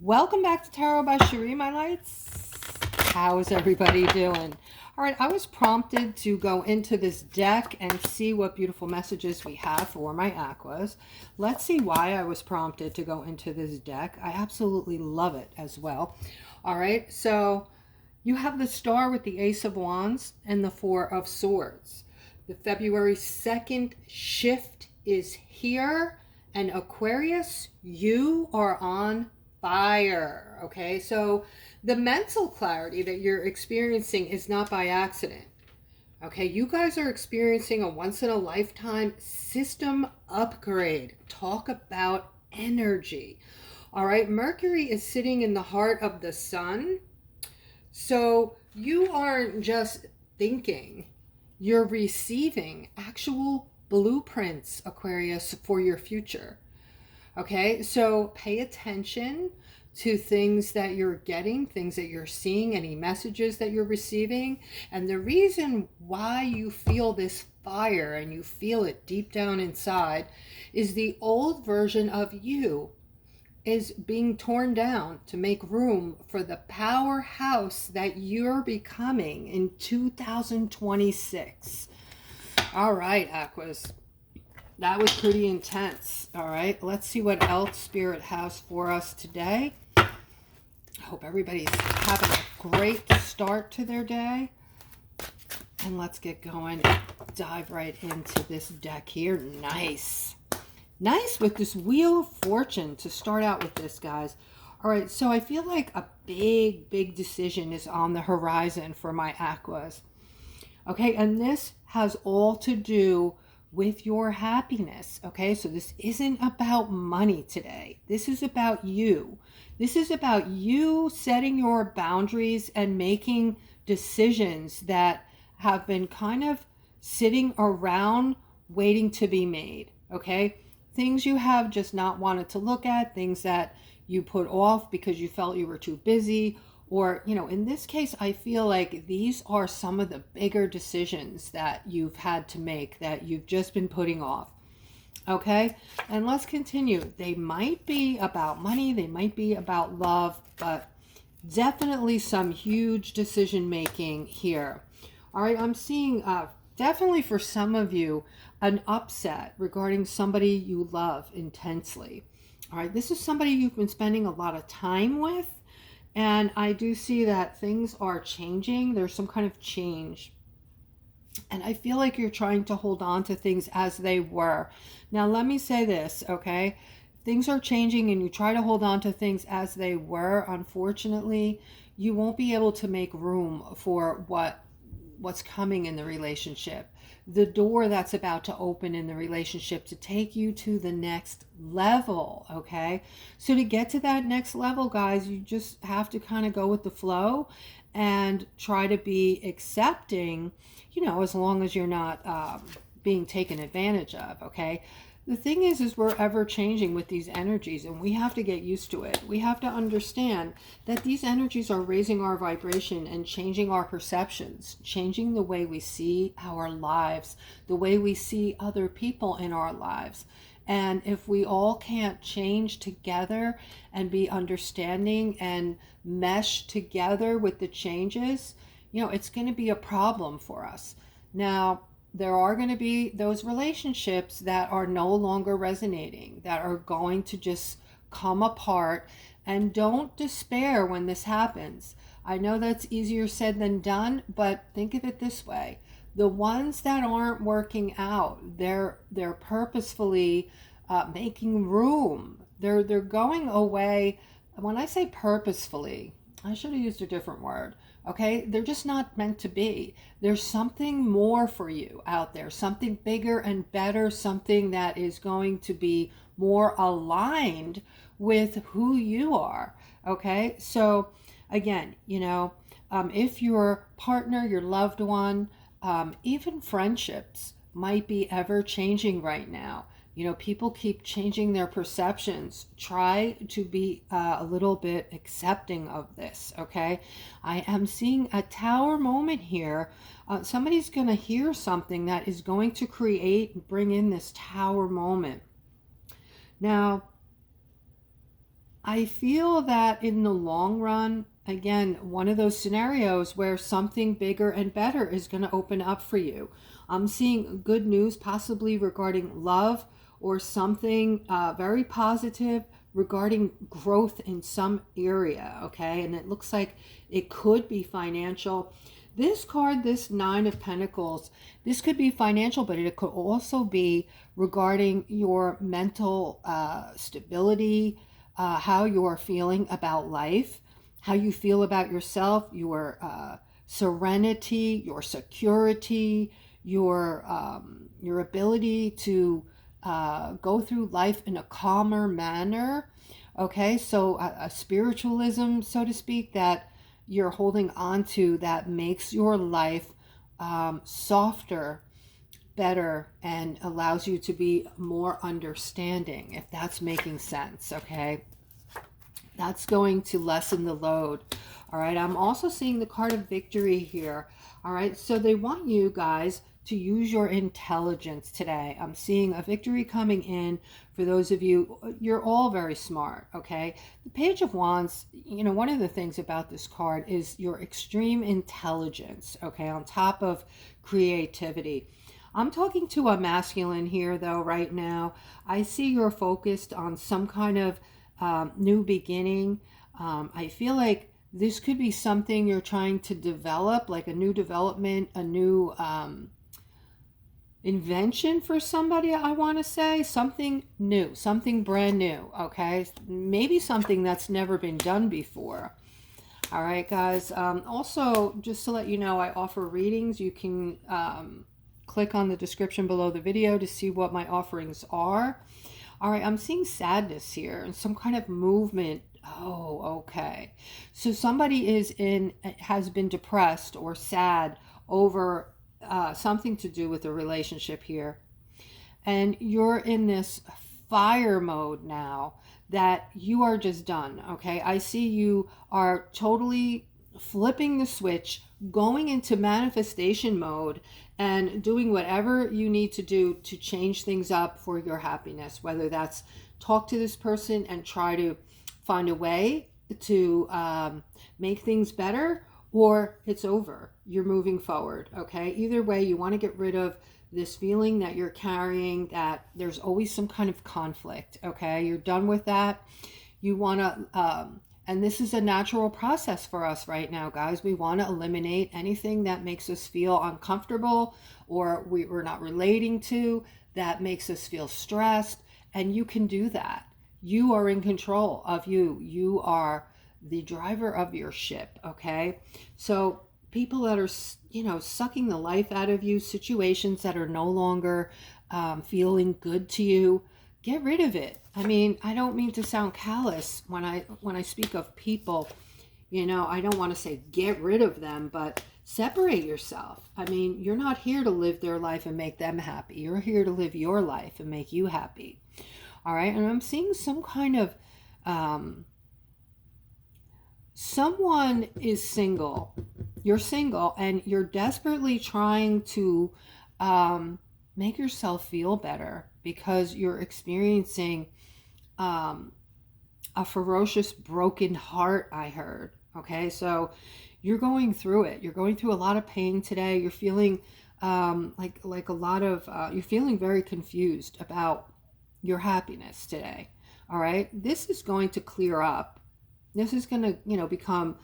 Welcome back to Tarot by Cherie, my lights. How is everybody doing? All right, I was prompted to go into this deck and see what beautiful messages we have for my aquas. Let's see why I was prompted to go into this deck. I absolutely love it as well. All right, so you have the Star with the Ace of Wands and the Four of Swords. The February 2nd shift is here, and Aquarius, you are on fire. Okay, so the mental clarity that you're experiencing is not by accident. Okay, you guys are experiencing a once in a lifetime system upgrade. Talk about energy. All right, Mercury is sitting in the heart of the sun. So you aren't just thinking, you're receiving actual blueprints, Aquarius, for your future. Okay, so pay attention to things that you're getting, things that you're seeing, any messages that you're receiving. And the reason why you feel this fire and you feel it deep down inside is the old version of you is being torn down to make room for the powerhouse that you're becoming in 2026. All right, Aquas. That was pretty intense. All right, let's see what else Spirit has for us today. I hope everybody's having a great start to their day. And let's get going. Dive right into this deck here. Nice. Nice with this Wheel of Fortune to start out with this, guys. All right, so I feel like a big decision is on the horizon for my aquas. Okay, and this has all to do with your happiness. Okay, so this isn't about money today. This is about you. This is about you setting your boundaries and making decisions that have been kind of sitting around waiting to be made. Okay, things you have just not wanted to look at, things that you put off because you felt you were too busy. Or, you know, in this case, I feel like these are some of the bigger decisions that you've had to make that you've just been putting off. Okay, and let's continue. They might be about money, they might be about love, but definitely some huge decision making here. All right, I'm seeing definitely for some of you an upset regarding somebody you love intensely. All right, this is somebody you've been spending a lot of time with. And I do see that things are changing. There's some kind of change. And I feel like you're trying to hold on to things as they were. Now, let me say this, okay? Things are changing and you try to hold on to things as they were. Unfortunately, you won't be able to make room for what's coming in the relationship. The door that's about to open in the relationship to take you to the next level, okay? So to get to that next level, guys, you just have to kind of go with the flow and try to be accepting, you know, as long as you're not being taken advantage of, okay? The thing is we're ever changing with these energies and we have to get used to it. We have to understand that these energies are raising our vibration and changing our perceptions, changing the way we see our lives, the way we see other people in our lives. And if we all can't change together and be understanding and mesh together with the changes, you know, it's going to be a problem for us. Now, there are going to be those relationships that are no longer resonating, that are going to just come apart. And don't despair when this happens. I know that's easier said than done, but think of it this way. The ones that aren't working out, they're purposefully making room. They're going away. When I say purposefully, I should have used a different word. Okay, they're just not meant to be. There's something more for you out there, something bigger and better, something that is going to be more aligned with who you are. Okay, so again, you know, if your partner, your loved one, even friendships might be ever changing right now. You know, people keep changing their perceptions. Try to be a little bit accepting of this, okay? I am seeing a tower moment here. Somebody's going to hear something that is going to create, bring in this tower moment. Now, I feel that in the long run, again, one of those scenarios where something bigger and better is going to open up for you. I'm seeing good news possibly regarding love, or something very positive regarding growth in some area, okay? And it looks like it could be financial. This card, this Nine of Pentacles, this could be financial, but it could also be regarding your mental stability, how you're feeling about life, how you feel about yourself, your serenity, your security, your ability to go through life in a calmer manner. Okay, so a spiritualism, so to speak, that you're holding on to, that makes your life softer, better, and allows you to be more understanding, if that's making sense. Okay, that's going to lessen the load. All right, I'm also seeing the card of victory here. All right, so they want you guys to use your intelligence today. I'm seeing a victory coming in for those of you. You're all very smart, okay? The Page of Wands, you know, one of the things about this card is your extreme intelligence, okay, on top of creativity. I'm talking to a masculine here, though, right now. I see you're focused on some kind of new beginning. I feel like this could be something you're trying to develop, like a new development, a new invention for somebody. I want to say something new, something brand new. Okay, maybe something that's never been done before. All right, guys. Also, just to let you know, I offer readings. You can click on the description below the video to see what my offerings are. All right, I'm seeing sadness here and some kind of movement. Oh, okay. So somebody has been depressed or sad over something to do with a relationship here. And you're in this fire mode now that you are just done, okay? I see you are totally flipping the switch, going into manifestation mode, and doing whatever you need to do to change things up for your happiness, whether that's talk to this person and try to find a way to make things better, or it's over. You're moving forward, okay? Either way, you want to get rid of this feeling that you're carrying, that there's always some kind of conflict, okay? You're done with that. You want to, and this is a natural process for us right now, guys. We want to eliminate anything that makes us feel uncomfortable or we're not relating to, that makes us feel stressed, and you can do that. You are in control of you. You are the driver of your ship, okay? So people that are, you know, sucking the life out of you, situations that are no longer feeling good to you, get rid of it. I mean, I don't mean to sound callous when I speak of people, you know, I don't want to say get rid of them, but separate yourself. I mean, you're not here to live their life and make them happy. You're here to live your life and make you happy. All right, and I'm seeing some kind of, someone is single. You're single and you're desperately trying to make yourself feel better because you're experiencing a ferocious broken heart, I heard. Okay, so you're going through it. You're going through a lot of pain today. You're feeling like a lot of, you're feeling very confused about your happiness today. All right, this is going to clear up. This is going to, you know, become,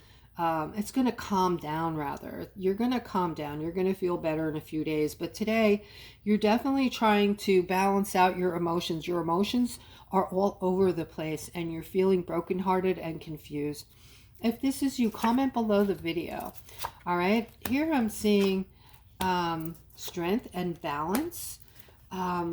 it's going to calm down rather. You're going to calm down. You're going to feel better in a few days. But today, you're definitely trying to balance out your emotions. Your emotions are all over the place and you're feeling brokenhearted and confused. If this is you, comment below the video. All right, here I'm seeing strength and balance.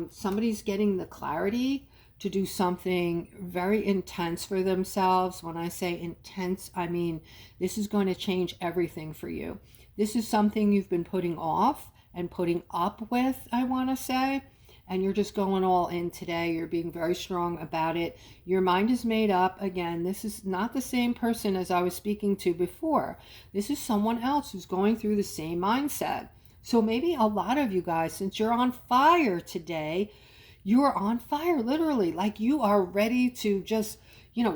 Somebody's getting the clarity to do something very intense for themselves. When I say intense, I mean this is going to change everything for you. This is something you've been putting off and putting up with, I want to say, and you're just going all in today. You're being very strong about it. Your mind is made up. Again, this is not the same person as I was speaking to before. This is someone else who's going through the same mindset. So maybe a lot of you guys, since you're on fire today, you are on fire, literally, like you are ready to just,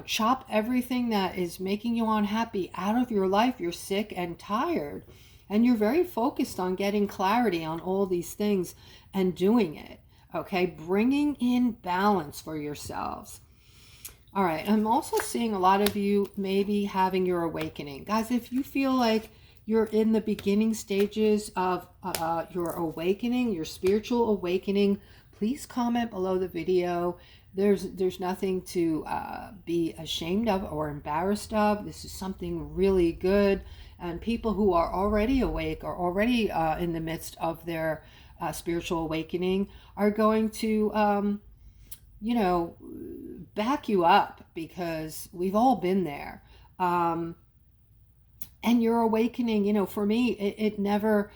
chop everything that is making you unhappy out of your life. You're sick and tired, and you're very focused on getting clarity on all these things and doing it. Okay, bringing in balance for yourselves. All right, I'm also seeing a lot of you maybe having your awakening. Guys, if you feel like you're in the beginning stages of your awakening, your spiritual awakening, please comment below the video. There's nothing to be ashamed of or embarrassed of. This is something really good. And people who are already awake, or already in the midst of their spiritual awakening, are going to back you up, because we've all been there. And your awakening, for me, it never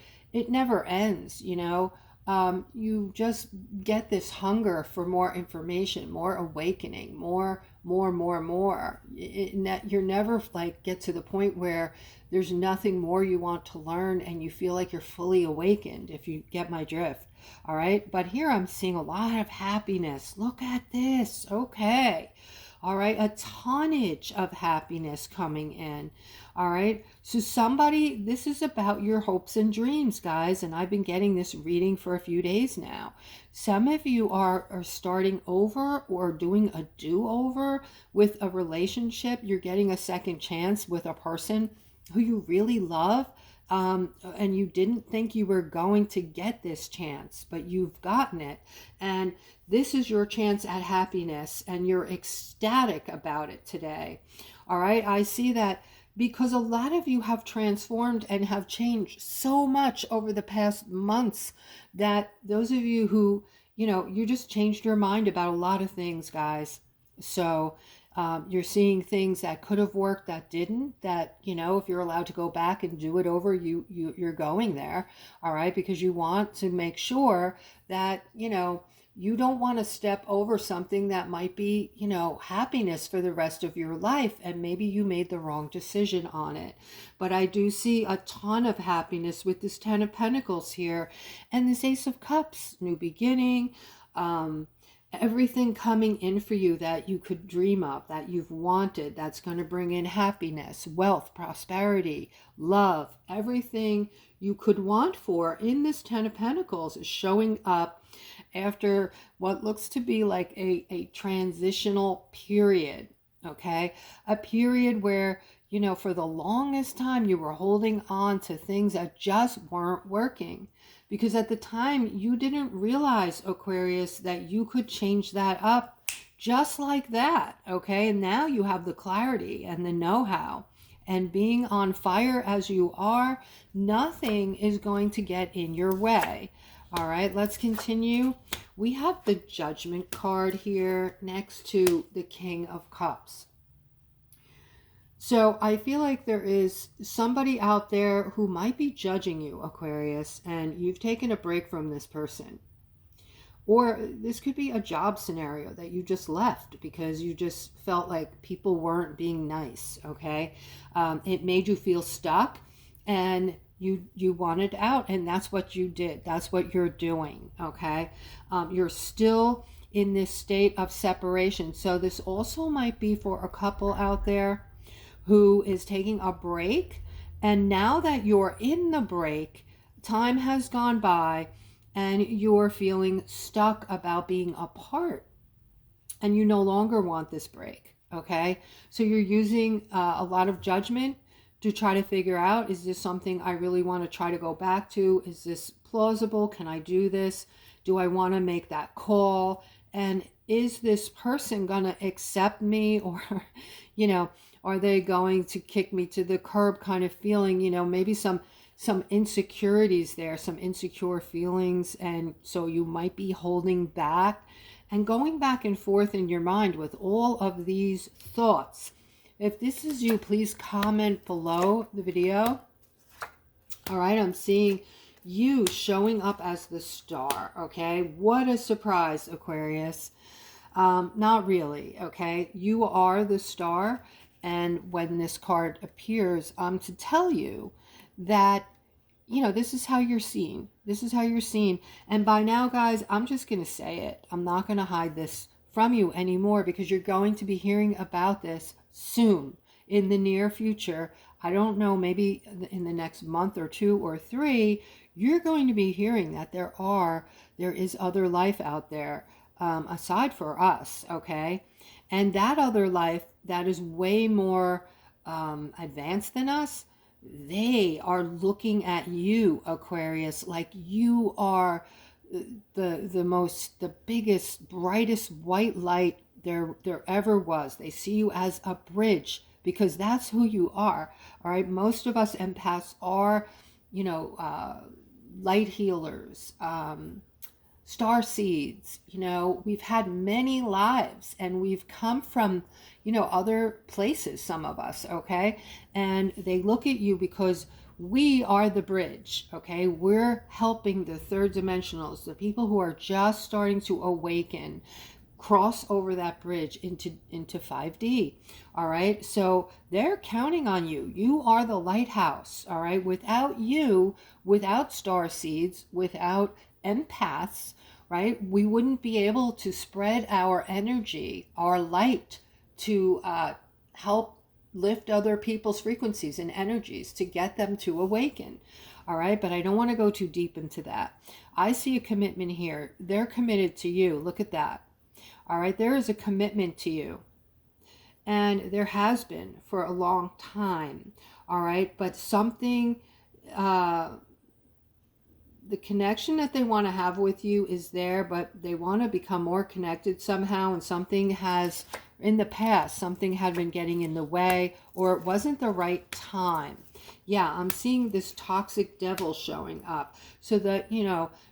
ends. You just get this hunger for more information, more awakening, more. You're never get to the point where there's nothing more you want to learn and you feel like you're fully awakened, if you get my drift. All right, but here I'm seeing a lot of happiness. Look at this. Okay. All right, a tonnage of happiness coming in. All right, so this is about your hopes and dreams, guys, and I've been getting this reading for a few days now. Some of you are starting over or doing a do-over with a relationship. You're getting a second chance with a person who you really love. And you didn't think you were going to get this chance, but you've gotten it. And this is your chance at happiness, and you're ecstatic about it today. All right. I see that because a lot of you have transformed and have changed so much over the past months, that those of you who, you just changed your mind about a lot of things, guys. So you're seeing things that could have worked that didn't, that, if you're allowed to go back and do it over, you're going there. All right. Because you want to make sure that, you don't want to step over something that might be, happiness for the rest of your life. And maybe you made the wrong decision on it. But I do see a ton of happiness with this Ten of Pentacles here and this Ace of Cups, new beginning, everything coming in for you that you could dream of, that you've wanted, that's going to bring in happiness, wealth, prosperity, love. Everything you could want for in this Ten of Pentacles is showing up after what looks to be like a transitional period. Okay, a period where, for the longest time you were holding on to things that just weren't working. Because at the time, you didn't realize, Aquarius, that you could change that up just like that, okay? And now you have the clarity and the know-how. And being on fire as you are, nothing is going to get in your way. All right, let's continue. We have the Judgment card here next to the King of Cups. So I feel like there is somebody out there who might be judging you, Aquarius, and you've taken a break from this person. Or this could be a job scenario that you just left because you just felt like people weren't being nice, okay? It made you feel stuck, and you wanted out, and that's what you did. That's what you're doing, okay? You're still in this state of separation. So this also might be for a couple out there who is taking a break, and now that you're in the break, time has gone by and you're feeling stuck about being apart, and you no longer want this break, okay? So you're using a lot of judgment to try to figure out, is this something I really want to try to go back to? Is this plausible? Can I do this? Do I want to make that call? And is this person going to accept me, or, are they going to kick me to the curb kind of feeling, maybe some insecurities there, some insecure feelings. And so you might be holding back and going back and forth in your mind with all of these thoughts. If this is you, please comment below the video. All right, I'm seeing you showing up as the star, okay? What a surprise, Aquarius. Not really, okay? You are the star. And when this card appears, to tell you that, this is how you're seen. This is how you're seen. And by now, guys, I'm just going to say it. I'm not going to hide this from you anymore, because you're going to be hearing about this soon, in the near future. I don't know, maybe in the next month or 2 or 3, you're going to be hearing that there is other life out there, aside for us, okay? And that other life that is way more advanced than us, they are looking at you, Aquarius, like you are the biggest, brightest white light there ever was. They see you as a bridge, because that's who you are. All right, most of us empaths are, light healers, star seeds. We've had many lives, and we've come from other places, some of us, okay? And they look at you because we are the bridge, okay? We're helping the third dimensionals, the people who are just starting to awaken, cross over that bridge into 5D. All right, so they're counting on you. You are the lighthouse. All right, without you, without star seeds, without empaths, right, we wouldn't be able to spread our energy, our light, to help lift other people's frequencies and energies, to get them to awaken. All right, but I don't want to go too deep into that. I see a commitment here. They're committed to you. Look at that. All right, there is a commitment to you, and there has been for a long time. All right, but something, the connection that they want to have with you is there, but they want to become more connected somehow, and something has, in the past, something had been getting in the way, or it wasn't the right time. Yeah, I'm seeing this toxic devil showing up. So that,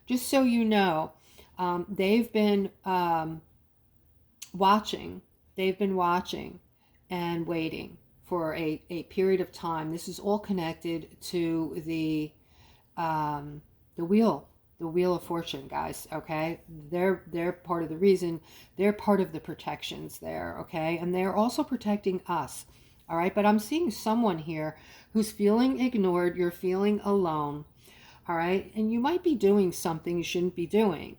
just so you know, they've been watching. They've been watching and waiting for a period of time. This is all connected to the wheel of fortune, guys, okay? They're part of the reason. They're part of the protections there, okay? And they're also protecting us, all right? But I'm seeing someone here who's feeling ignored. You're feeling alone, all right? And you might be doing something you shouldn't be doing.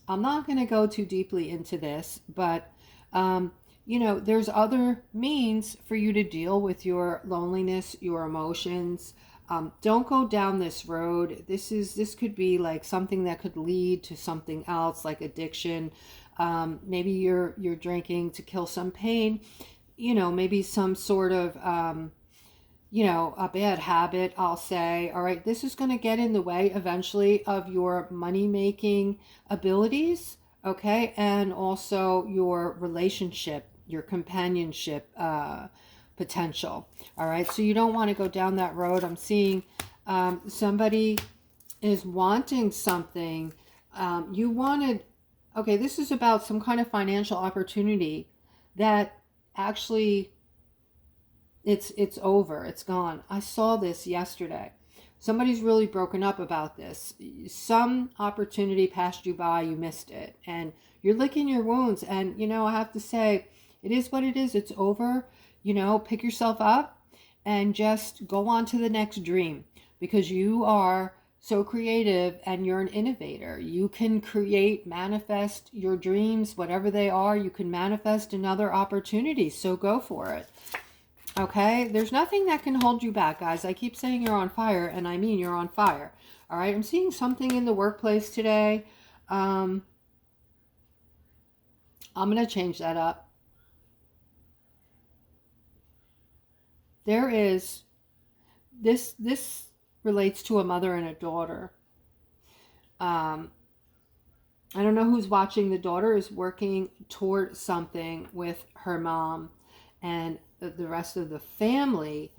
I'm not going to go too deeply into this, but there's other means for you to deal with your loneliness, your emotions. Don't go down this road. This could be like something that could lead to something else, like addiction. Maybe you're drinking to kill some pain. Maybe some sort of a bad habit, I'll say. All right, this is going to get in the way eventually of your money-making abilities, okay? And also your relationship, your companionship potential. All right, so you don't want to go down that road. I'm seeing somebody is wanting something. You wanted, okay, this is about some kind of financial opportunity that actually it's over, it's gone. I saw this yesterday. Somebody's really broken up about this. Some opportunity passed you by, you missed it, and you're licking your wounds. And I have to say, it is what it is. It's over. Pick yourself up and just go on to the next dream, because you are so creative and you're an innovator. You can create, manifest your dreams, whatever they are. You can manifest another opportunity, so go for it. Okay, there's nothing that can hold you back, guys. I keep saying you're on fire, and I mean you're on fire. All right, I'm seeing something in the workplace today. I'm going to change that up. There is, this relates to a mother and a daughter. I don't know who's watching. The daughter is working toward something with her mom, and the rest of the family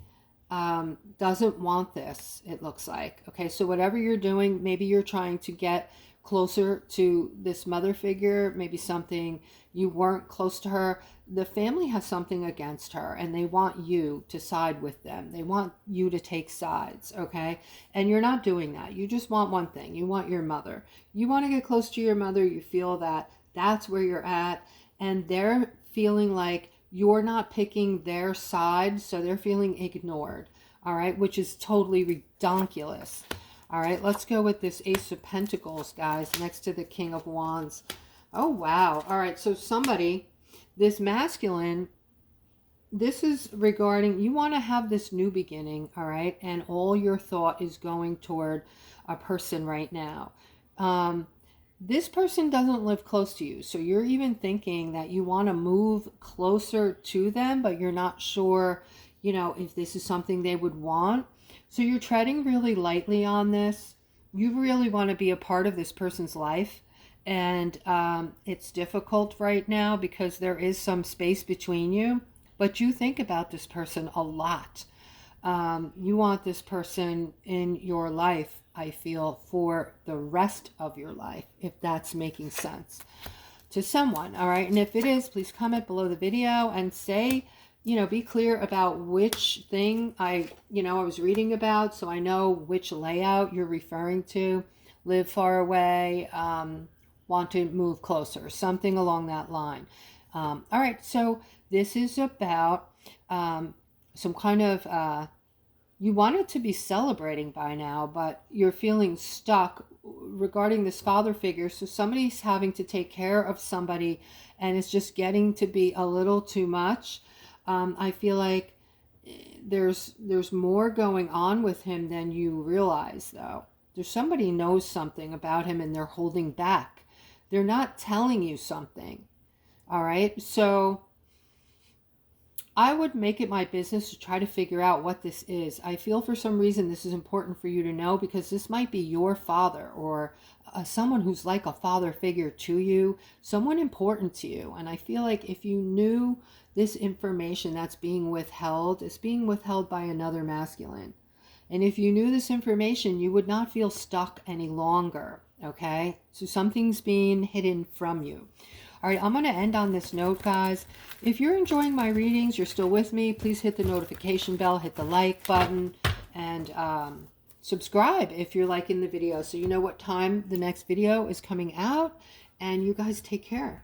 doesn't want this, it looks like. Okay, so whatever you're doing, maybe you're trying to get closer to this mother figure, maybe something, you weren't close to her. The family has something against her, and they want you to side with them. They want you to take sides, okay? And you're not doing that. You just want one thing. You want your mother. You want to get close to your mother. You feel that that's where you're at, and they're feeling like you're not picking their side, so they're feeling ignored, all right, which is totally ridiculous. All right, let's go with this Ace of Pentacles, guys, next to the King of Wands. Oh, wow. All right. So somebody, this masculine, this is regarding, you want to have this new beginning, all right? And all your thought is going toward a person right now. This person doesn't live close to you. So you're even thinking that you want to move closer to them, but you're not sure, you know, if this is something they would want. So you're treading really lightly on this. You really want to be a part of this person's life. And it's difficult right now because there is some space between you, but you think about this person a lot. You want this person in your life, I feel, for the rest of your life, if that's making sense to someone. All right. And if it is, please comment below the video and say, you know, be clear about which thing I was reading about, so I know which layout you're referring to. Live far away, want to move closer, something along that line. All right. So this is about some kind of, you wanted to be celebrating by now, but you're feeling stuck regarding this father figure. So somebody's having to take care of somebody and it's just getting to be a little too much. I feel like there's more going on with him than you realize, though. There's somebody knows something about him and they're holding back. They're not telling you something. All right. So I would make it my business to try to figure out what this is. I feel for some reason this is important for you to know because this might be your father or someone who's like a father figure to you, someone important to you. And I feel like if you knew this information that's being withheld, it's being withheld by another masculine. And if you knew this information, you would not feel stuck any longer. Okay? So something's being hidden from you. All right, I'm going to end on this note, guys. If you're enjoying my readings, you're still with me, please hit the notification bell, hit the like button, and subscribe if you're liking the video so you know what time the next video is coming out. And you guys take care.